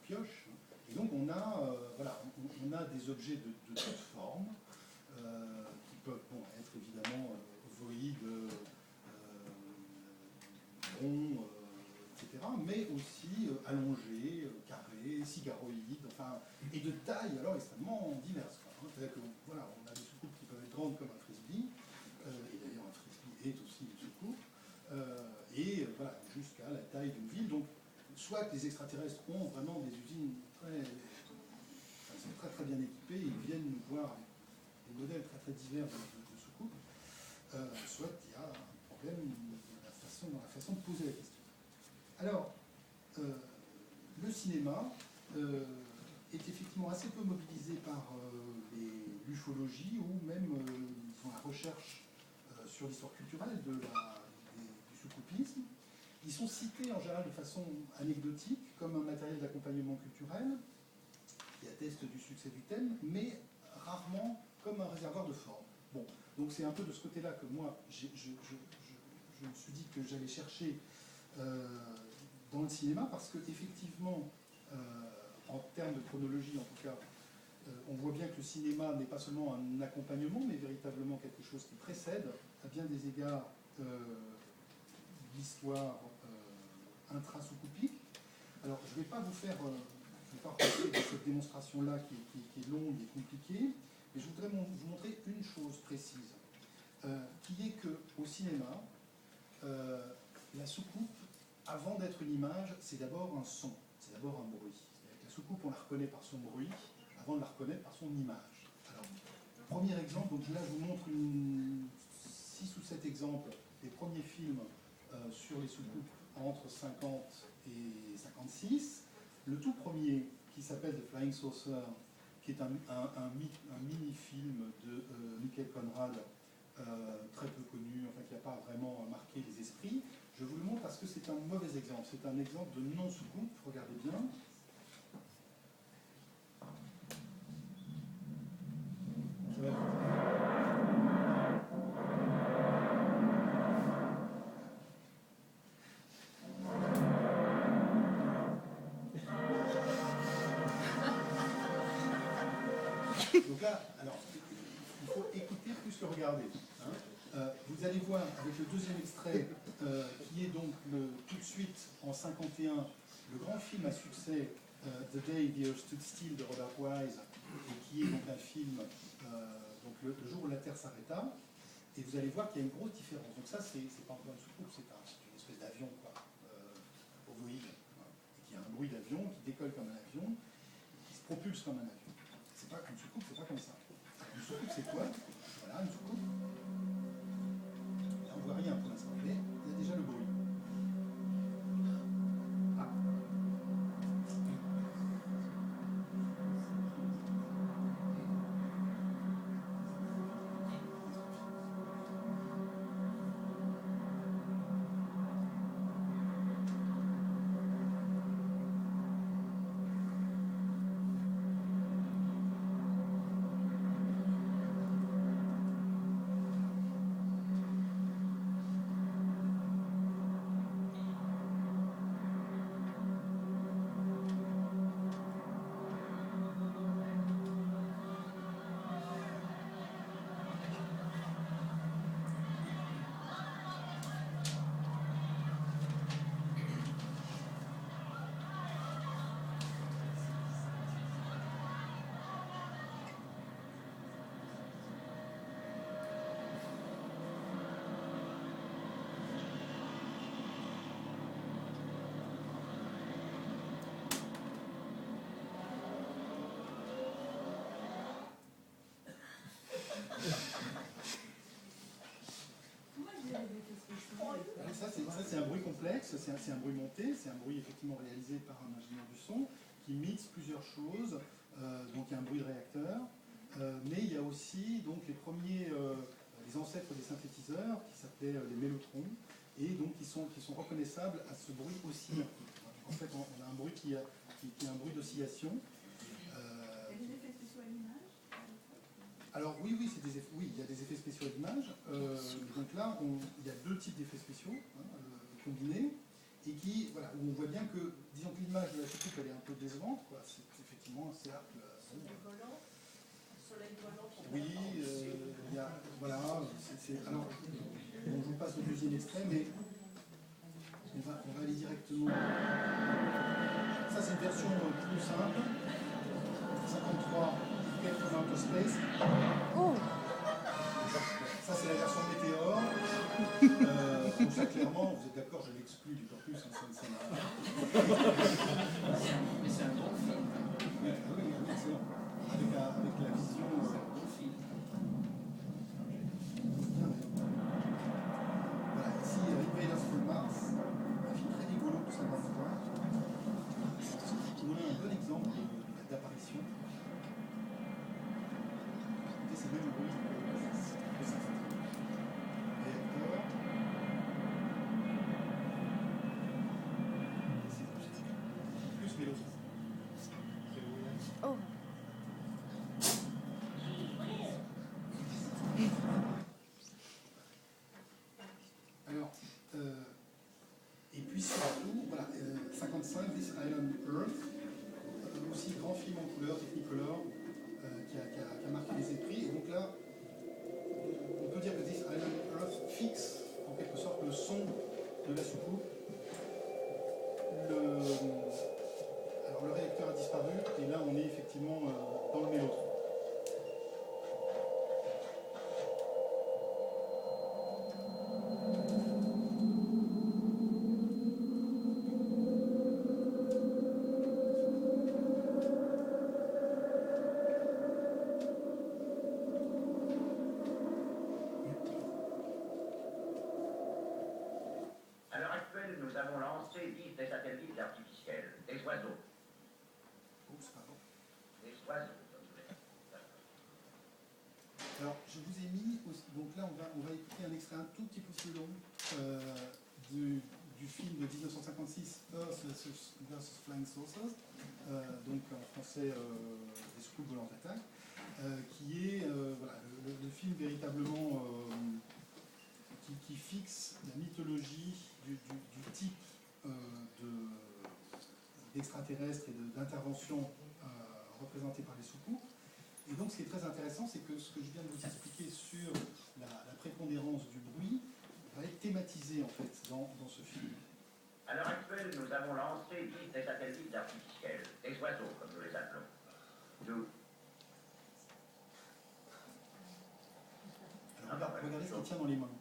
pioche. Et donc on a, voilà, on a des objets de toute forme qui peuvent être évidemment ovoïdes, ronds, etc., mais aussi allongés, carrés, cigaroïdes, enfin, et de taille alors extrêmement diverses. C'est-à-dire que voilà, on a des soucoupes qui peuvent être grandes comme un frisbee, et d'ailleurs un frisbee est aussi une soucoupe, et voilà, jusqu'à la taille d'une ville. Donc, soit que les extraterrestres ont vraiment des usines très, très bien équipées, ils viennent nous voir avec des modèles très très divers de soucoupes, soit il y a un problème dans la façon de poser la question. Alors, le cinéma est effectivement assez peu mobilisé par l'ufologie ou même dans la recherche sur l'histoire culturelle du soukoupisme. Ils sont cités en général de façon anecdotique, comme un matériel d'accompagnement culturel, qui atteste du succès du thème, mais rarement comme un réservoir de forme. Bon, donc c'est un peu de ce côté-là que moi, je me suis dit que j'allais chercher dans le cinéma, parce qu'effectivement, en termes de chronologie en tout cas, on voit bien que le cinéma n'est pas seulement un accompagnement, mais véritablement quelque chose qui précède, à bien des égards, l'histoire intra-soukoupique. Alors, je ne vais pas vous faire, je vais pas repartir de cette démonstration-là qui est longue et compliquée, mais je voudrais vous montrer une chose précise, qui est qu'au cinéma, la soucoupe, avant d'être une image, c'est d'abord un son, c'est d'abord un bruit. La soucoupe, on la reconnaît par son bruit, avant de la reconnaître par son image. Alors, premier exemple, donc là je vous montre 6 ou 7 exemples des premiers films sur les soucoupes entre 50 et 56. Le tout premier, qui s'appelle The Flying Saucer, qui est un mini-film de Michael Conrad, très peu connu, enfin qui n'a pas vraiment marqué les esprits. Je vous le montre parce que c'est un mauvais exemple. C'est un exemple de non-soucoupe, regardez bien. Ça va Donc là, alors, il faut écouter plus que regarder. Hein. Vous allez voir avec le deuxième extrait, qui est donc tout de suite en 51, le grand film à succès The Day the Earth Stood Still de Robert Wise, et qui est donc un film donc le jour où la Terre s'arrêta. Et vous allez voir qu'il y a une grosse différence. Donc ça, c'est pas encore une soucoupe, c'est une espèce d'avion ovoïde, et qui a un bruit d'avion, qui décolle comme un avion, qui se propulse comme un avion. C'est pas une soucoupe, c'est pas comme ça. Une soucoupe, c'est quoi? Voilà, une soucoupe. Là, on voit rien pour l'instant, mais il y a déjà le bruit. Ah. Ça, c'est un bruit complexe, c'est un bruit monté, c'est un bruit effectivement réalisé par un ingénieur du son qui mixe plusieurs choses. Donc il y a un bruit de réacteur, mais il y a aussi donc les ancêtres des synthétiseurs qui s'appelaient les mélotrons, et donc qui sont reconnaissables à ce bruit oscillant. En fait, on a un bruit qui est un bruit d'oscillation. Et des effets spéciaux à l'image? Alors oui, il y a des effets spéciaux à l'image. Donc là, il y a deux types d'effets spéciaux combinés. et qui, voilà, où on voit bien que, disons que l'image de la soucoupe, elle est un peu décevante, quoi. C'est effectivement un cercle. Soleil volant. Soleil volant. Oui, il y a, voilà, alors, bon, je vous passe le deuxième extrait, mais on va aller directement. Ça, c'est une version plus simple. 53, Get from Outer Space. Oh. Ça, c'est la version météore. Donc ça, clairement, vous êtes d'accord, je l'exclus du corpus. Hein, Mais c'est un bon film. oui, excellent. Avec la vision. C'est un bon film. Voilà, ici, Invaders from Mars, un film très rigolo pour savoir pourquoi. Qui donne un bon exemple d'apparition. Et c'est même un bon exemple. Réacteur. Plus mélodie. Oh. Alors, et puis surtout, voilà, 55, This Island Earth, aussi grand film en couleur, Technicolor, qui a marqué les esprits. Et donc là, on peut dire que This Island Earth fixe en quelque sorte le son de la soucoupe. Alors le réacteur a disparu, et là on est effectivement dans le mélotron. À l'heure actuelle, nous avons lancé 10 des satellites artificiels, des oiseaux. Oups, pardon. Des oiseaux, comme vous l'avez dit. Alors, je vous ai mis, donc là on va écouter un extrait un tout petit peu plus long du film de 1956, Earth vs Flying Saucers, donc en français des soucoupes volantes d'attaque, qui est voilà, le film véritablement qui fixe la mythologie du type d'extraterrestre et d'intervention représentée par les soucoupes. Et donc, ce qui est très intéressant, c'est que ce que je viens de vous expliquer sur la prépondérance du bruit va être thématisé, en fait, dans ce film. À l'heure actuelle, nous avons lancé 10 des satellites artificiels, des oiseaux, comme nous les appelons. Alors, regardez ce qu'il tient dans les mains.